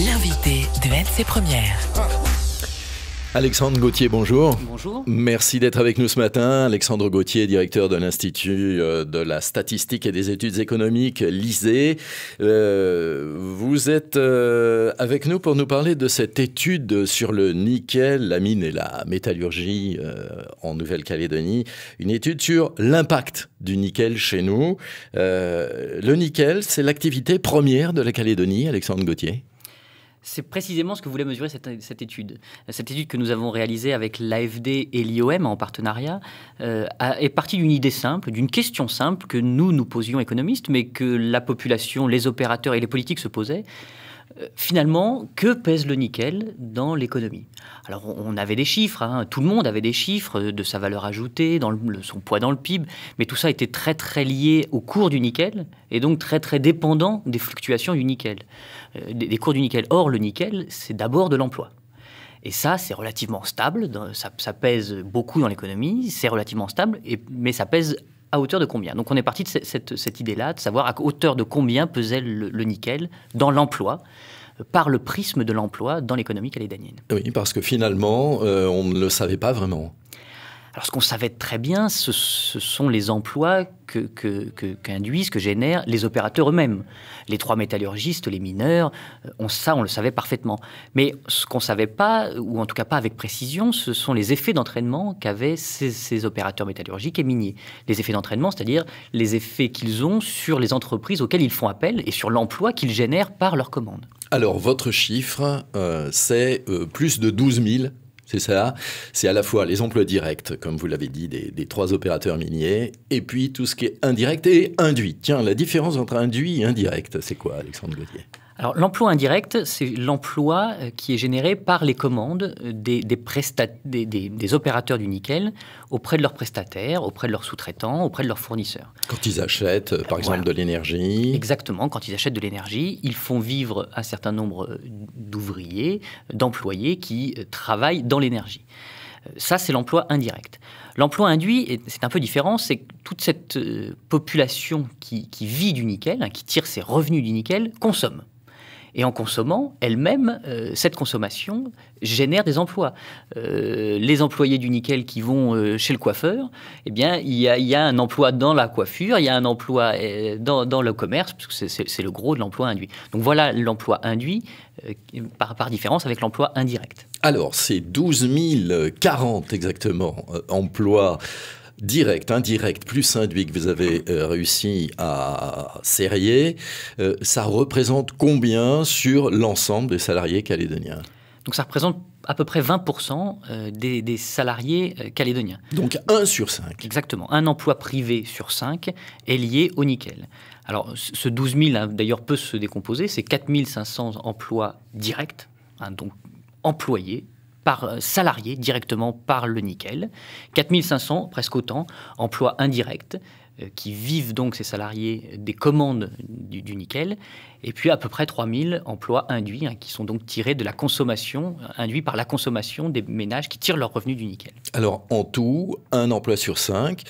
L'invité de LC Première. Alexandre Gauthier, bonjour. Bonjour. Merci d'être avec nous ce matin. Alexandre Gauthier, directeur de l'Institut de la statistique et des études économiques, l'ISEE. Vous êtes avec nous pour nous parler de cette étude sur le nickel, la mine et la métallurgie en Nouvelle-Calédonie. Une étude sur l'impact du nickel chez nous. Le nickel, c'est l'activité première de la Calédonie, Alexandre Gauthier. C'est précisément ce que voulait mesurer cette étude. Cette étude que nous avons réalisée avec l'AFD et l'IOM en partenariat est partie d'une idée simple, d'une question simple que nous posions économistes, mais que la population, les opérateurs et les politiques se posaient. Finalement, que pèse le nickel dans l'économie? Alors, on avait des chiffres, tout le monde avait des chiffres de sa valeur ajoutée, son poids dans le PIB, mais tout ça était très très lié au cours du nickel et donc très très dépendant des fluctuations du nickel, des cours du nickel. Or, le nickel, c'est d'abord de l'emploi. Et ça, c'est relativement stable, ça pèse beaucoup dans l'économie, c'est relativement stable, mais ça pèse à hauteur de combien? Donc on est parti de cette idée-là, de savoir à hauteur de combien pesait le nickel dans l'emploi, par le prisme de l'emploi dans l'économie calédonienne. Oui, parce que finalement, on ne le savait pas vraiment. Alors ce qu'on savait très bien, ce sont les emplois qu'induisent, que génèrent les opérateurs eux-mêmes. Les trois métallurgistes, les mineurs, on le savait parfaitement. Mais ce qu'on ne savait pas, ou en tout cas pas avec précision, ce sont les effets d'entraînement qu'avaient ces opérateurs métallurgiques et miniers. Les effets d'entraînement, c'est-à-dire les effets qu'ils ont sur les entreprises auxquelles ils font appel et sur l'emploi qu'ils génèrent par leurs commandes. Alors, votre chiffre, c'est plus de 12 000. C'est ça, c'est à la fois les emplois directs, comme vous l'avez dit, des trois opérateurs miniers, et puis tout ce qui est indirect et induit. Tiens, la différence entre induit et indirect, c'est quoi, Alexandre Gauthier ? Alors, l'emploi indirect, c'est l'emploi qui est généré par les commandes des opérateurs du nickel auprès de leurs prestataires, auprès de leurs sous-traitants, auprès de leurs fournisseurs. Quand ils achètent, par exemple, de l'énergie. Exactement, quand ils achètent de l'énergie, ils font vivre un certain nombre d'ouvriers, d'employés qui travaillent dans l'énergie. Ça, c'est l'emploi indirect. L'emploi induit, c'est un peu différent, c'est que toute cette population qui vit du nickel, qui tire ses revenus du nickel, consomme. Et en consommant, elle-même, cette consommation génère des emplois. Les employés du nickel qui vont chez le coiffeur, eh bien, il y a un emploi dans la coiffure, il y a un emploi dans le commerce, parce que c'est le gros de l'emploi induit. Donc voilà l'emploi induit par différence avec l'emploi indirect. Alors, c'est 12 040 exactement emplois direct, indirect, plus induit que vous avez réussi à serrer, ça représente combien sur l'ensemble des salariés calédoniens? Donc ça représente à peu près 20% des salariés calédoniens. Donc 1 sur 5. Exactement. Un emploi privé sur 5 est lié au nickel. Alors ce 12 000 d'ailleurs peut se décomposer, c'est 4 500 emplois directs, donc employés, salariés directement par le nickel, 4500, presque autant, emplois indirects, qui vivent donc ces salariés des commandes du nickel, et puis à peu près 3000 emplois induits, qui sont donc tirés de la consommation, induits par la consommation des ménages qui tirent leurs revenus du nickel. Alors en tout, un emploi sur 5,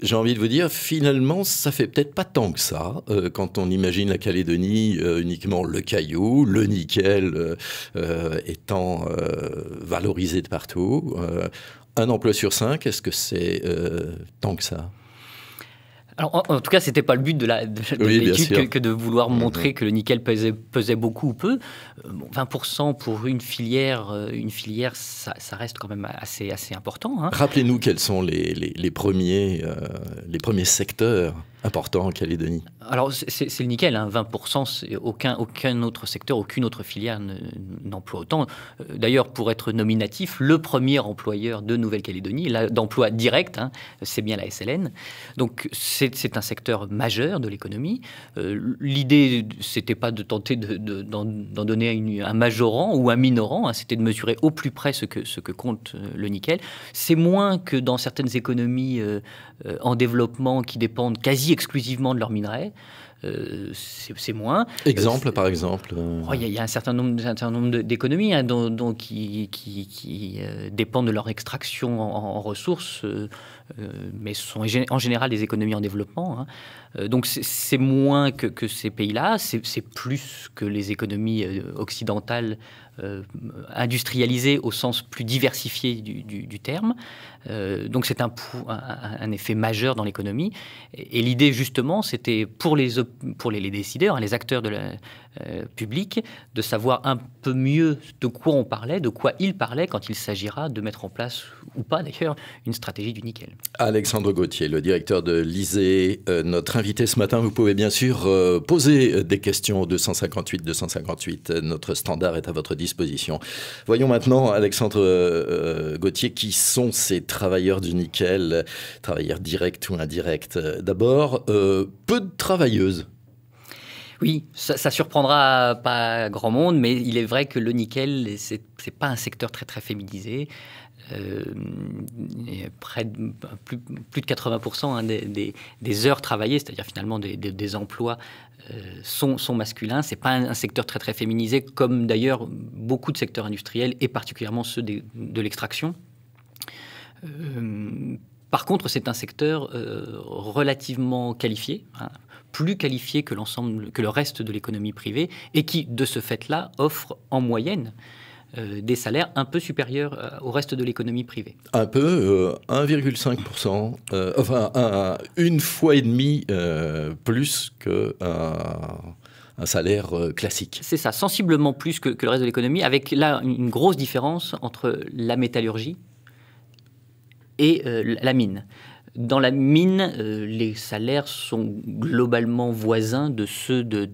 j'ai envie de vous dire, finalement, ça fait peut-être pas tant que ça, quand on imagine la Calédonie uniquement le caillou, le nickel étant valorisé de partout. Un emploi sur 5, est-ce que c'est tant que ça ? Alors, en tout cas, ce n'était pas le but de l'étude que de vouloir montrer que le nickel pesait beaucoup ou peu. 20% pour une filière, ça reste quand même assez important. Rappelez-nous quels sont les premiers secteurs importants en Calédonie. Alors, c'est le nickel, 20%, aucun autre secteur, aucune autre filière n'emploie autant. D'ailleurs, pour être nominatif, le premier employeur de Nouvelle-Calédonie, d'emploi direct, c'est bien la SLN. Donc, c'est un secteur majeur de l'économie. L'idée, c'était pas de tenter d'en donner un majorant ou un minorant, c'était de mesurer au plus près ce que compte le nickel. C'est moins que dans certaines économies en développement qui dépendent quasi exclusivement de leurs minerais. c'est moins. Exemple, par exemple Il y a un certain nombre d'économies qui dépendent de leur extraction en ressources, mais ce sont en général des économies en développement. Donc c'est moins que ces pays-là, c'est plus que les économies occidentales industrialisées au sens plus diversifié du terme. Donc c'est un effet majeur dans l'économie. Et l'idée justement, c'était pour les décideurs, les acteurs de la public, de savoir un peu mieux de quoi on parlait, de quoi ils parlaient quand il s'agira de mettre en place, ou pas d'ailleurs, une stratégie du nickel. Alexandre Gauthier, le directeur de l'ISEE, notre invité ce matin. Vous pouvez bien sûr poser des questions au 258. Notre standard est à votre disposition. Voyons maintenant, Alexandre Gauthier, qui sont ces travailleurs du nickel, travailleurs directs ou indirects. D'abord, peu de travailleuses. Oui, ça surprendra pas grand monde, mais il est vrai que le nickel, c'est pas un secteur très très féminisé. Plus de 80% des heures travaillées, c'est-à-dire finalement des emplois, sont masculins. C'est pas un secteur très très féminisé, comme d'ailleurs beaucoup de secteurs industriels, et particulièrement ceux de l'extraction. Par contre, c'est un secteur relativement qualifié, plus qualifié que le reste de l'économie privée, et qui, de ce fait-là, offre en moyenne des salaires un peu supérieurs au reste de l'économie privée. Un peu, 1,5%, enfin une fois et demie plus qu'un salaire classique. C'est ça, sensiblement plus que le reste de l'économie, avec là une grosse différence entre la métallurgie et la mine. Dans la mine, les salaires sont globalement voisins de ceux du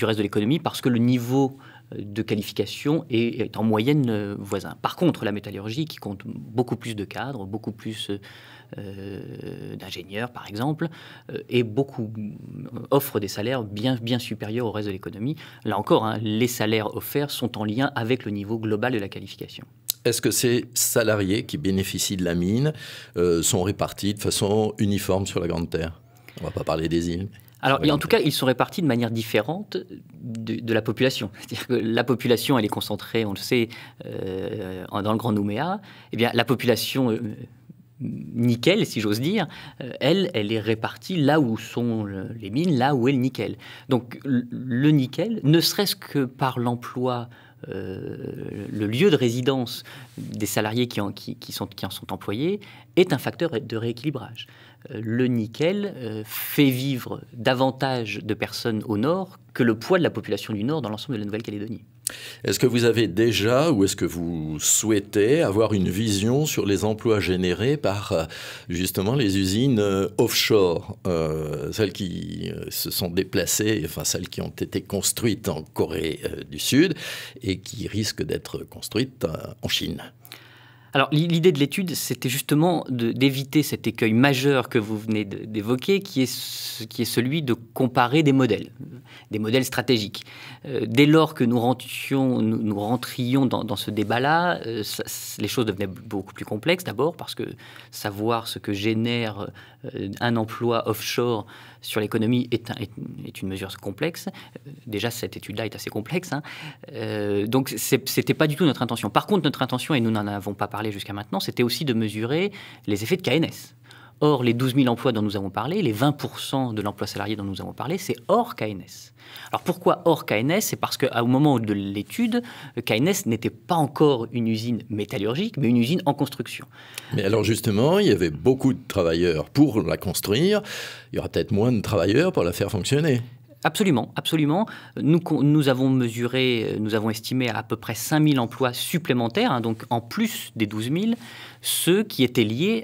reste de l'économie, parce que le niveau de qualification est en moyenne voisin. Par contre, la métallurgie, qui compte beaucoup plus de cadres, beaucoup plus d'ingénieurs, par exemple, offre des salaires bien supérieurs au reste de l'économie. Là encore, les salaires offerts sont en lien avec le niveau global de la qualification. Est-ce que ces salariés qui bénéficient de la mine sont répartis de façon uniforme sur la Grande Terre? On ne va pas parler des îles. Alors, en tout cas, ils sont répartis de manière différente de la population. C'est-à-dire que la population, elle est concentrée, on le sait, dans le Grand Nouméa. Eh bien, la population nickel, si j'ose dire, elle est répartie là où sont les mines, là où est le nickel. Donc, le nickel, ne serait-ce que par l'emploi, le lieu de résidence des salariés qui en sont employés, est un facteur de rééquilibrage. Le nickel fait vivre davantage de personnes au nord que le poids de la population du nord dans l'ensemble de la Nouvelle-Calédonie. Est-ce que vous avez déjà, ou est-ce que vous souhaitez avoir une vision sur les emplois générés par justement les usines offshore, celles qui se sont déplacées, enfin celles qui ont été construites en Corée du Sud et qui risquent d'être construites en Chine? Alors, l'idée de l'étude, c'était justement d'éviter cet écueil majeur que vous venez d'évoquer, qui est celui de comparer des modèles stratégiques. Dès lors que nous rentrions dans ce débat-là, les choses devenaient beaucoup plus complexes. D'abord, parce que savoir ce que génère un emploi offshore sur l'économie est une mesure complexe. Déjà, cette étude-là est assez complexe. Donc, c'était pas du tout notre intention. Par contre, notre intention, et nous n'en avons pas parlé jusqu'à maintenant, c'était aussi de mesurer les effets de KNS. Or, les 12 000 emplois dont nous avons parlé, les 20% de l'emploi salarié dont nous avons parlé, c'est hors KNS. Alors pourquoi hors KNS? C'est parce qu'au moment de l'étude, KNS n'était pas encore une usine métallurgique, mais une usine en construction. Mais alors justement, il y avait beaucoup de travailleurs pour la construire. Il y aura peut-être moins de travailleurs pour la faire fonctionner. Absolument, absolument. Nous avons estimé à peu près 5 000 emplois supplémentaires, donc en plus des 12 000, ceux qui étaient liés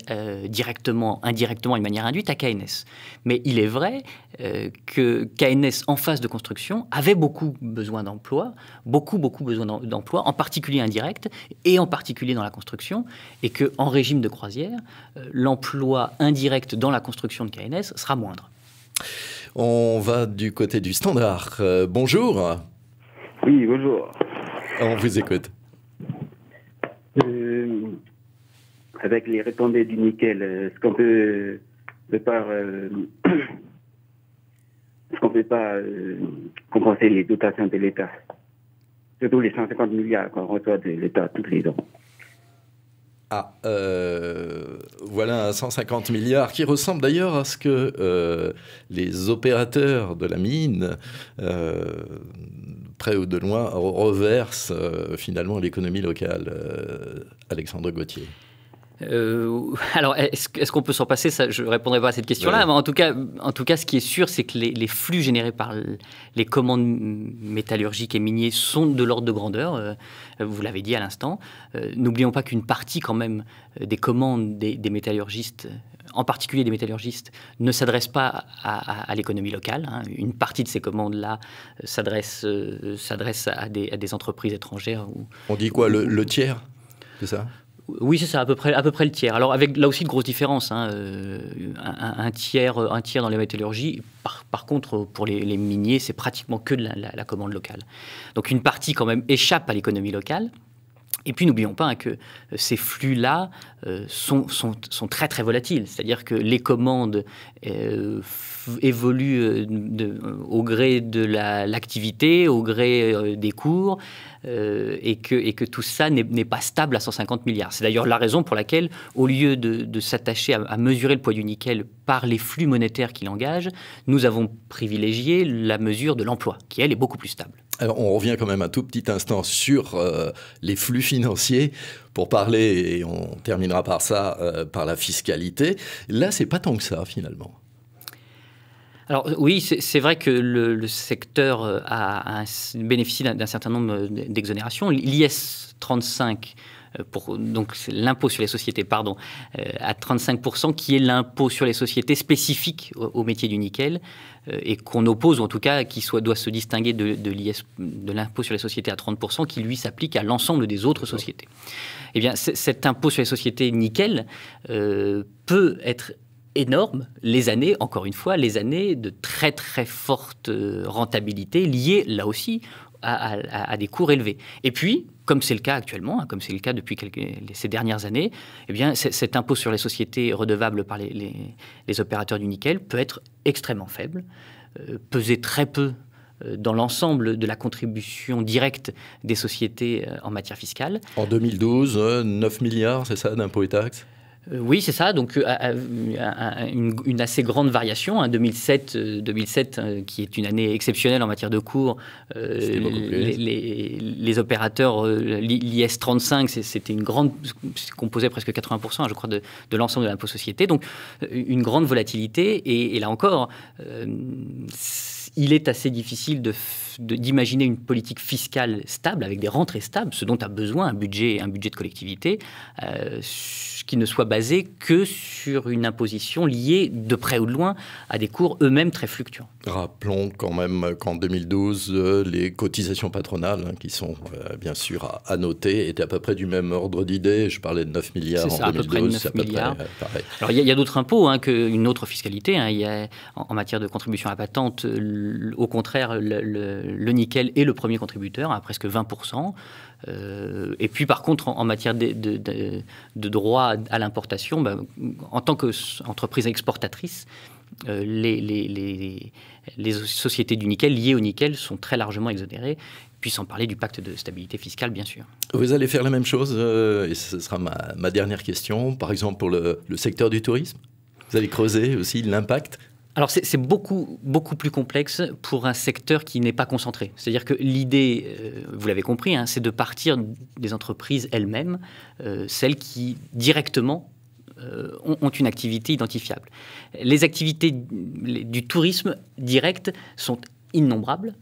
directement, indirectement, de manière induite à KNS. Mais il est vrai que KNS, en phase de construction, avait beaucoup besoin d'emplois, beaucoup besoin d'emplois, en particulier indirects, et en particulier dans la construction, et qu'en régime de croisière, l'emploi indirect dans la construction de KNS sera moindre. On va du côté du standard. Bonjour. Oui, bonjour. On vous écoute. Avec les retombées du nickel, est-ce qu'on peut, de par est-ce qu'on ne peut pas compenser les dotations de l'État? Surtout les 150 milliards qu'on reçoit de l'État tous les ans. Ah, voilà 150 milliards qui ressemble d'ailleurs à ce que les opérateurs de la mine, près ou de loin, reversent finalement à l'économie locale. Alexandre Gauthier. Alors, est-ce qu'on peut s'en passer? Ça, je ne répondrai pas à cette question-là. Ouais. Mais en tout cas, ce qui est sûr, c'est que les flux générés par les commandes métallurgiques et miniers sont de l'ordre de grandeur. Vous l'avez dit à l'instant. N'oublions pas qu'une partie, quand même, des commandes des métallurgistes, en particulier des métallurgistes, ne s'adresse pas à l'économie locale. Hein. Une partie de ces commandes-là s'adresse à des entreprises étrangères. On dit quoi, le tiers? C'est ça? Oui, c'est ça, à peu près le tiers. Alors, avec là aussi de grosses différences. Hein, un tiers dans les métallurgies. Par contre, pour les miniers, c'est pratiquement que de la commande locale. Donc, une partie, quand même, échappe à l'économie locale. Et puis, n'oublions pas que ces flux-là sont très, très volatiles. C'est-à-dire que les commandes évoluent au gré de l'activité, au gré des cours, et que tout ça n'est pas stable à 150 milliards. C'est d'ailleurs la raison pour laquelle, au lieu de s'attacher à mesurer le poids du nickel par les flux monétaires qu'il engage, nous avons privilégié la mesure de l'emploi, qui, elle, est beaucoup plus stable. Alors, on revient quand même un tout petit instant sur les flux financiers pour parler, et on terminera par ça, par la fiscalité. Là, c'est pas tant que ça, finalement. Alors oui, c'est vrai que le secteur bénéficie d'un certain nombre d'exonérations. L'IS 35, donc c'est l'impôt sur les sociétés, à 35%, qui est l'impôt sur les sociétés spécifique au métier du nickel, et qu'on oppose, ou en tout cas qui doit se distinguer de l'impôt sur les sociétés à 30%, qui lui s'applique à l'ensemble des autres sociétés. Eh bien, cet impôt sur les sociétés nickel peut être énorme encore une fois, les années de très très forte rentabilité liées là aussi à des cours élevés. Et puis, comme c'est le cas actuellement, comme c'est le cas depuis ces dernières années, eh bien, cet impôt sur les sociétés redevable par les opérateurs du nickel peut être extrêmement faible, peser très peu dans l'ensemble de la contribution directe des sociétés en matière fiscale. En 2012, 9 milliards, c'est ça, d'impôts et taxes? Oui, c'est ça. Donc, une assez grande variation. 2007, qui est une année exceptionnelle en matière de cours. Les opérateurs, l'IS 35, c'était composait presque 80%, je crois, de l'ensemble de l'impôt société. Donc, une grande volatilité. Et là encore, il est assez difficile d'imaginer une politique fiscale stable, avec des rentrées stables, ce dont a besoin un budget de collectivité, qui ne soit basé que sur une imposition liée de près ou de loin à des cours eux-mêmes très fluctuants. Rappelons quand même qu'en 2012, les cotisations patronales, qui sont bien sûr à noter, étaient à peu près du même ordre d'idée. Je parlais de 9 milliards en 2012, c'est à peu près pareil. Alors il y a d'autres impôts, qu'une autre fiscalité. Il y a, en matière de contribution à la patente, au contraire, le nickel est le premier contributeur, à presque 20%. Et puis par contre, en matière de droit à l'importation, en tant qu'entreprise exportatrice, les sociétés du nickel liées au nickel sont très largement exonérées, puis sans parler du pacte de stabilité fiscale, bien sûr. Vous allez faire la même chose, et ce sera ma dernière question, par exemple pour le secteur du tourisme. Vous allez creuser aussi l'impact? Alors c'est beaucoup plus complexe pour un secteur qui n'est pas concentré. C'est-à-dire que l'idée, vous l'avez compris, c'est de partir des entreprises elles-mêmes, celles qui directement ont une activité identifiable. Les activités du tourisme direct sont innombrables.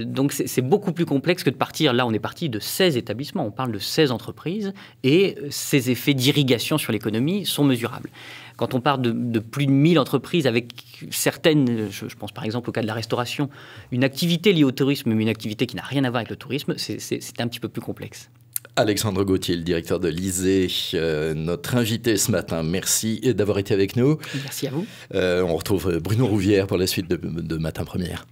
Donc c'est beaucoup plus complexe que de partir. Là, on est parti de 16 établissements, on parle de 16 entreprises, et ces effets d'irrigation sur l'économie sont mesurables. Quand on parle de plus de 1000 entreprises avec certaines, je pense par exemple au cas de la restauration, une activité liée au tourisme, mais une activité qui n'a rien à voir avec le tourisme, c'est un petit peu plus complexe. Alexandre Gauthier, le directeur de l'ISEE, notre invité ce matin. Merci d'avoir été avec nous. Merci à vous. On retrouve Bruno Rouvière pour la suite de Matin Première.